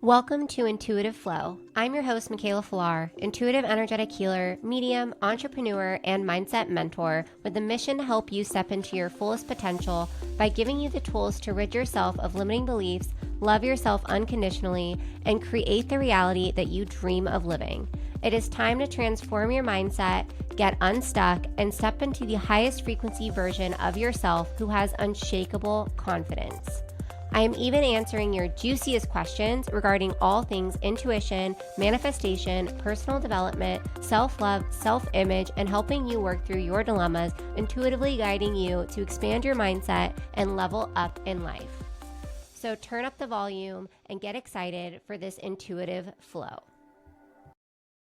Welcome to Intuitive Flow. I'm your host, Michaela Falar, intuitive energetic healer, medium, entrepreneur, and mindset mentor with a mission to help you step into your fullest potential by giving you the tools to rid yourself of limiting beliefs, love yourself unconditionally, and create the reality that you dream of living. It is time to transform your mindset, get unstuck, and step into the highest frequency version of yourself who has unshakable confidence. I am even answering your juiciest questions regarding all things intuition, manifestation, personal development, self-love, self-image, and helping you work through your dilemmas, intuitively guiding you to expand your mindset and level up in life. So turn up the volume and get excited for this intuitive flow.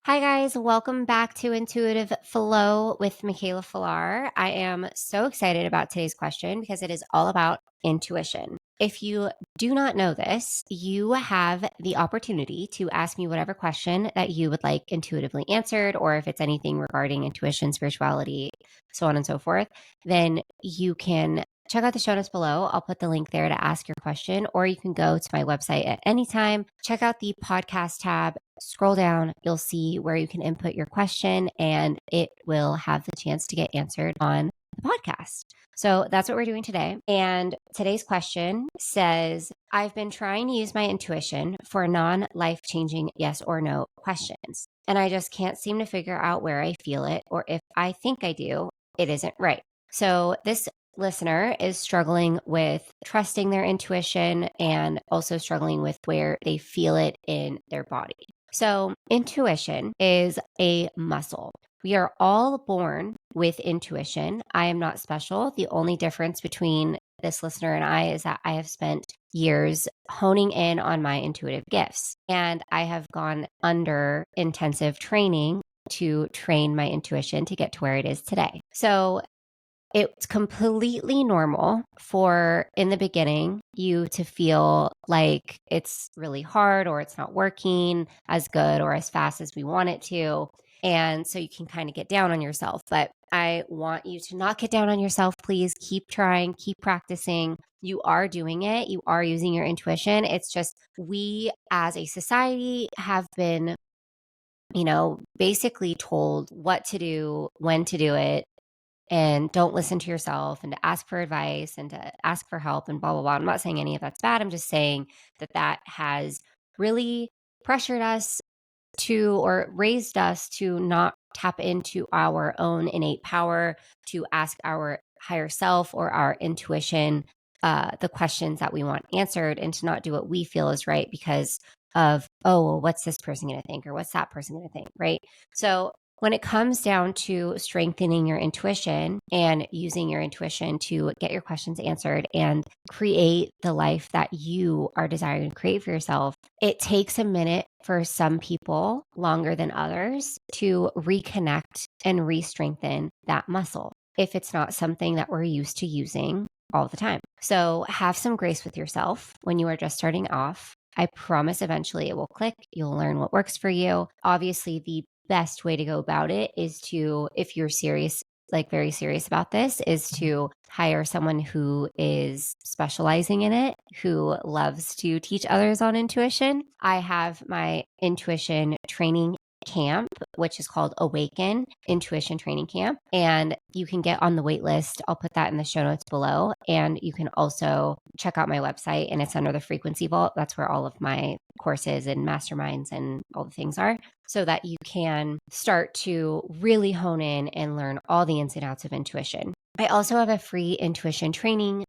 Hi guys, welcome back to Intuitive Flow with Michaela Falar. I am so excited about today's question because it is all about intuition. If you do not know this, you have the opportunity to ask me whatever question that you would like intuitively answered, or if it's anything regarding intuition, spirituality, so on and so forth, then you can check out the show notes below. I'll put the link there to ask your question, or you can go to my website at any time, check out the podcast tab, scroll down, you'll see where you can input your question, and it will have the chance to get answered on the podcast. So that's what we're doing today. And today's question says, I've been trying to use my intuition for non-life-changing yes or no questions, and I just can't seem to figure out where I feel it, or if I think I do, it isn't right. So this listener is struggling with trusting their intuition and also struggling with where they feel it in their body. So intuition is a muscle. We are all born with intuition. I am not special. The only difference between this listener and I is that I have spent years honing in on my intuitive gifts, and I have gone under intensive training to train my intuition to get to where it is today. So it's completely normal for, in the beginning, you to feel like it's really hard or it's not working as good or as fast as we want it to. And so you can kind of get down on yourself. But I want you to not get down on yourself. Please keep trying, keep practicing. You are doing it. You are using your intuition. It's just we as a society have been, basically told what to do, when to do it, and don't listen to yourself, and to ask for advice and to ask for help and blah, blah, blah. I'm not saying any of that's bad. I'm just saying that has really pressured us to, or raised us to not tap into our own innate power, to ask our higher self or our intuition the questions that we want answered, and to not do what we feel is right because of, oh, well, what's this person going to think, or what's that person going to think, right? So when it comes down to strengthening your intuition and using your intuition to get your questions answered and create the life that you are desiring to create for yourself, it takes a minute for some people, longer than others, to reconnect and re-strengthen that muscle if it's not something that we're used to using all the time. So have some grace with yourself when you are just starting off. I promise eventually it will click. You'll learn what works for you. Obviously, the best way to go about it is to, if you're serious, like very serious about this, is to hire someone who is specializing in it, who loves to teach others on intuition. I have my intuition training camp, which is called Awaken Intuition Training Camp, and you can get on the wait list. I'll put that in the show notes below, and you can also check out my website, and it's under the Frequency Vault. That's where all of my courses and masterminds and all the things are, so that you can start to really hone in and learn all the ins and outs of intuition. I also have a free intuition training,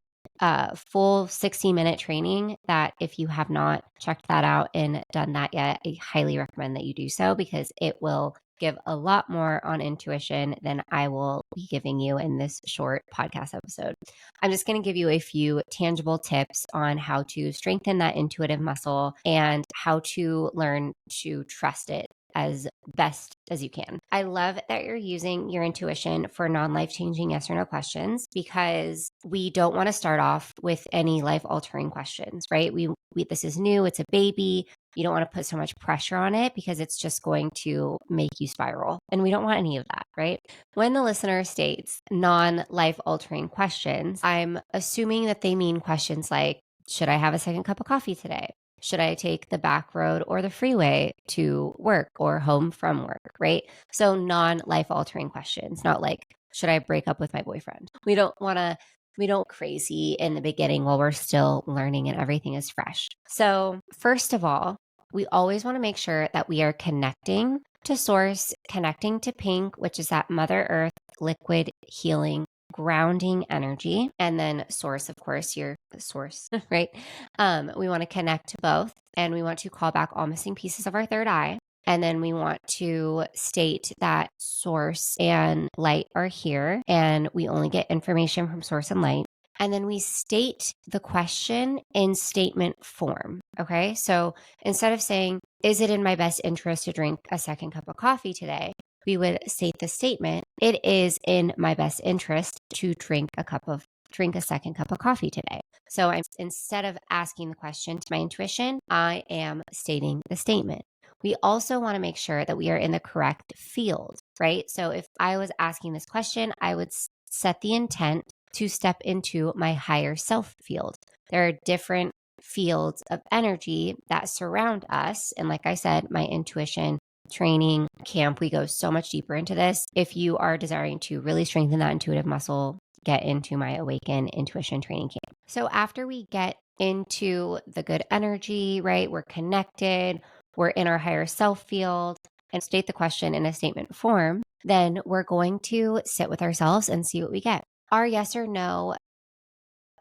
full 60-minute training, that if you have not checked that out and done that yet, I highly recommend that you do so, because it will give a lot more on intuition than I will be giving you in this short podcast episode. I'm just going to give you a few tangible tips on how to strengthen that intuitive muscle and how to learn to trust it as best as you can. I love that you're using your intuition for non-life changing yes or no questions, because we don't want to start off with any life altering questions, right? We this is new, it's a baby. You don't want to put so much pressure on it because it's just going to make you spiral. And we don't want any of that, right? When the listener states non-life altering questions, I'm assuming that they mean questions like, should I have a second cup of coffee today? should I take the back road or the freeway to work or home from work, right? So non-life altering questions, not like, should I break up with my boyfriend? We don't crazy in the beginning while we're still learning and everything is fresh. So first of all, we always want to make sure that we are connecting to source, connecting to pink, which is that Mother Earth liquid healing grounding energy. And then source, of course, your source, right? We want to connect to both, and we want to call back all missing pieces of our third eye. And then we want to state that source and light are here, and we only get information from source and light. And then we state the question in statement form. Okay. So instead of saying, is it in my best interest to drink a second cup of coffee today? We would state the statement, it is in my best interest to drink a second cup of coffee today. So instead of asking the question to my intuition, I am stating the statement. We also want to make sure that we are in the correct field, right? So if I was asking this question, I would set the intent to step into my higher self field. There are different fields of energy that surround us. And like I said, my intuition training camp, we go so much deeper into this. If you are desiring to really strengthen that intuitive muscle, get into my Awaken Intuition Training Camp. So after we get into the good energy, right? We're connected, we're in our higher self field, and state the question in a statement form, then we're going to sit with ourselves and see what we get. Our yes or no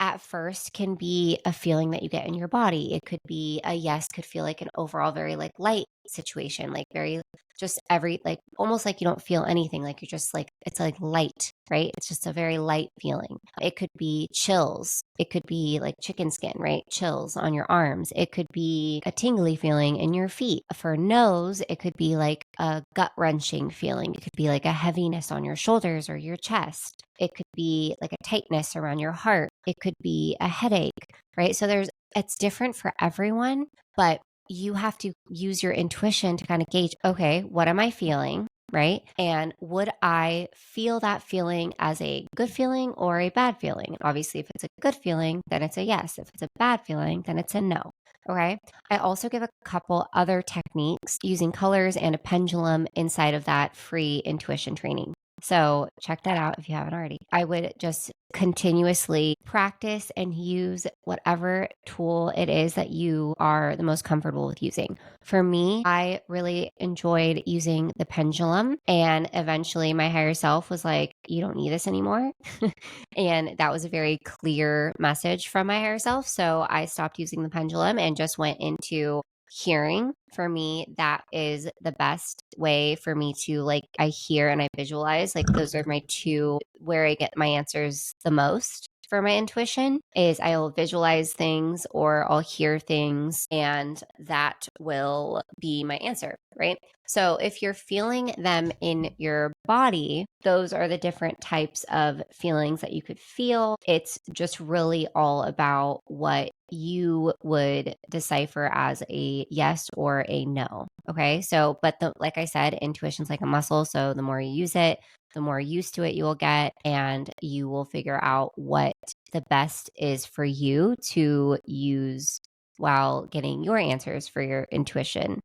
at first can be a feeling that you get in your body. It could be a yes, could feel like an overall very like light situation, like very just like almost like you don't feel anything, like you're just like, it's like light, right? It's just a very light feeling. It could be chills. It could be like chicken skin, right? Chills on your arms. It could be a tingly feeling in your feet. For nose, it could be like a gut wrenching feeling. It could be like a heaviness on your shoulders or your chest. It could be like a tightness around your heart. It could be a headache, right? So it's different for everyone, but you have to use your intuition to kind of gauge, okay, what am I feeling? Right. And would I feel that feeling as a good feeling or a bad feeling? And obviously, if it's a good feeling, then it's a yes. If it's a bad feeling, then it's a no. Okay. I also give a couple other techniques using colors and a pendulum inside of that free intuition training. So check that out if you haven't already. I would just continuously practice and use whatever tool it is that you are the most comfortable with using. For me, I really enjoyed using the pendulum, and eventually my higher self was like, you don't need this anymore. And that was a very clear message from my higher self. So I stopped using the pendulum and just went into hearing. For me, that is the best way for me to like, I hear and I visualize. Like those are my two where I get my answers the most. For my intuition is I'll visualize things or I'll hear things, and that will be my answer, right? So if you're feeling them in your body, those are the different types of feelings that you could feel. It's just really all about what you would decipher as a yes or a no. Okay. So, but like I said, intuition's like a muscle. So the more you use it, the more used to it you will get, and you will figure out what the best is for you to use while getting your answers for your intuition.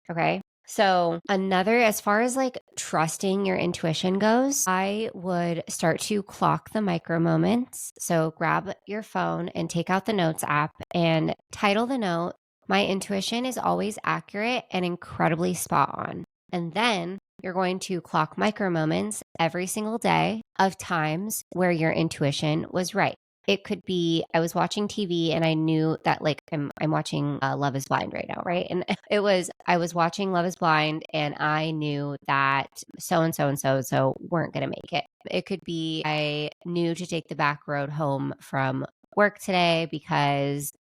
Okay. So as far as like trusting your intuition goes, I would start to clock the micro moments. So grab your phone and take out the notes app and title the note, "My intuition is always accurate and incredibly spot on." And then you're going to clock micro moments every single day of times where your intuition was right. It could be I was watching TV and I knew that like I'm watching Love is Blind right now, right? And I was watching Love is Blind and I knew that so and so and so and so weren't going to make it. It could be I knew to take the back road home from work today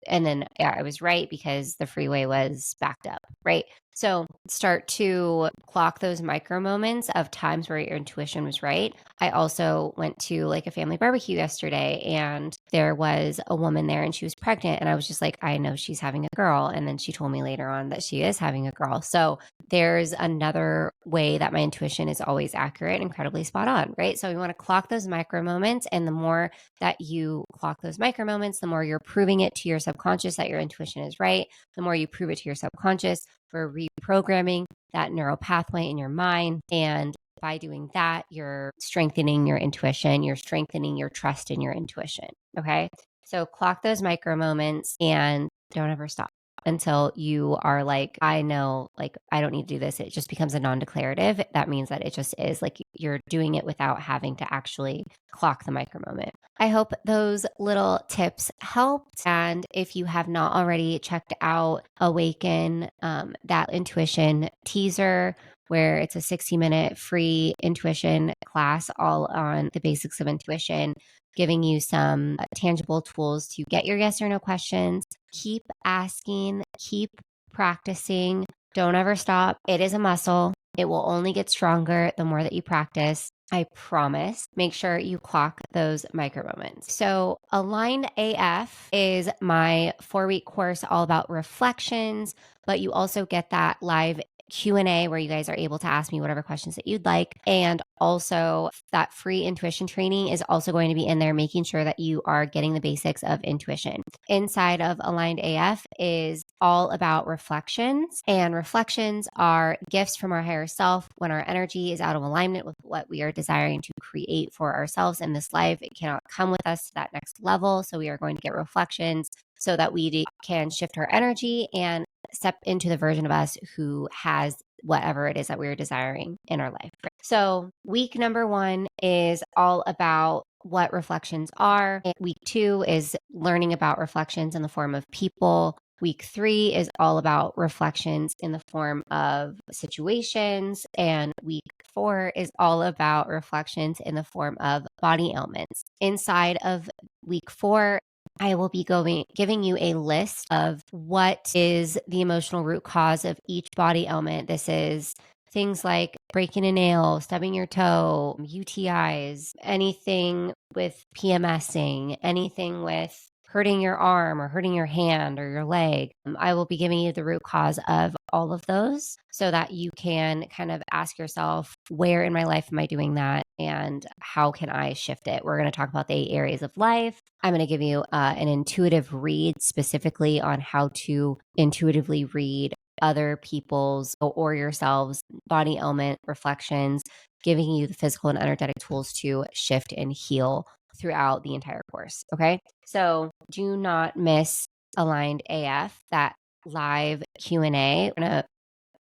and then I was right because the freeway was backed up, right? So start to clock those micro moments of times where your intuition was right. I also went to like a family barbecue yesterday, and there was a woman there and she was pregnant, and I was just like, I know she's having a girl. And then she told me later on that she is having a girl. So there's another way that my intuition is always accurate, incredibly spot on, right? So we want to clock those micro moments, and the more that you clock those micro moments, the more you're proving it to your subconscious that your intuition is right, the more you prove it to your subconscious, we're reprogramming that neural pathway in your mind. And by doing that, you're strengthening your intuition, you're strengthening your trust in your intuition. Okay. So clock those micro moments and don't ever stop until you are like, I know, like, I don't need to do this. It just becomes a non declarative. That means that it just is like you're doing it without having to actually clock the micro moment. I hope those little tips helped. And if you have not already checked out Awaken, that intuition teaser, where it's a 60-minute free intuition class all on the basics of intuition, giving you some tangible tools to get your yes or no questions. Keep asking, keep practicing. Don't ever stop. It is a muscle. It will only get stronger the more that you practice. I promise. Make sure you clock those micro moments. So, Aligned AF is my 4-week course all about reflections, but you also get that live Q&A where you guys are able to ask me whatever questions that you'd like. And also that free intuition training is also going to be in there, making sure that you are getting the basics of intuition. Inside of Aligned AF is all about reflections, and reflections are gifts from our higher self when our energy is out of alignment with what we are desiring to create for ourselves in this life. It cannot come with us to that next level. So we are going to get reflections so that we can shift our energy and step into the version of us who has whatever it is that we're desiring in our life. So week number 1 is all about what reflections are. And week 2 is learning about reflections in the form of people. Week 3 is all about reflections in the form of situations. And week 4 is all about reflections in the form of body ailments. Inside of week 4, I will be giving you a list of what is the emotional root cause of each body ailment. This is things like breaking a nail, stubbing your toe, UTIs, anything with PMSing, anything with hurting your arm or hurting your hand or your leg. I will be giving you the root cause of all of those so that you can kind of ask yourself, where in my life am I doing that? And how can I shift it? We're going to talk about the 8 areas of life. I'm going to give you an intuitive read specifically on how to intuitively read other people's or yourselves body ailment reflections, giving you the physical and energetic tools to shift and heal throughout the entire course. Okay. So do not miss Aligned AF, that live Q&A. We're going to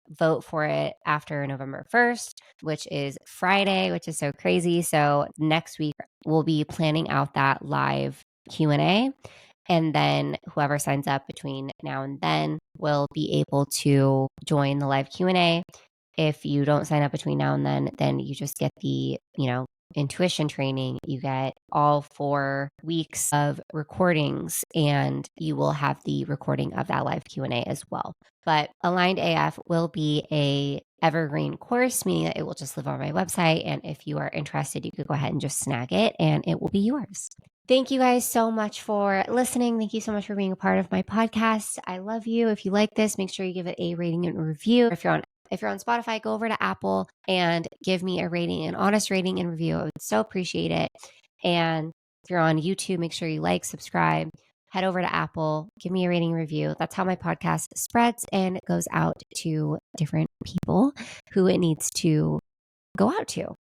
vote for it after November 1st, which is Friday, which is so crazy. So next week we'll be planning out that live Q&A. And then whoever signs up between now and then will be able to join the live Q&A. If you don't sign up between now and then you just get the, intuition training. You get all 4 weeks of recordings, and you will have the recording of that live Q&A as well. But Aligned AF will be a evergreen course, meaning that it will just live on my website. And if you are interested, you could go ahead and just snag it and it will be yours. Thank you guys so much for listening. Thank you so much for being a part of my podcast. I love you. If you like this, make sure you give it a rating and review. If you're on Spotify, go over to Apple and give me a rating, an honest rating and review. I would so appreciate it. And if you're on YouTube, make sure you like, subscribe, head over to Apple, give me a rating and review. That's how my podcast spreads and it goes out to different people who it needs to go out to.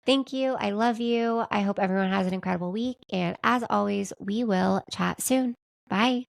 Thank you. I love you. I hope everyone has an incredible week. And as always, we will chat soon. Bye.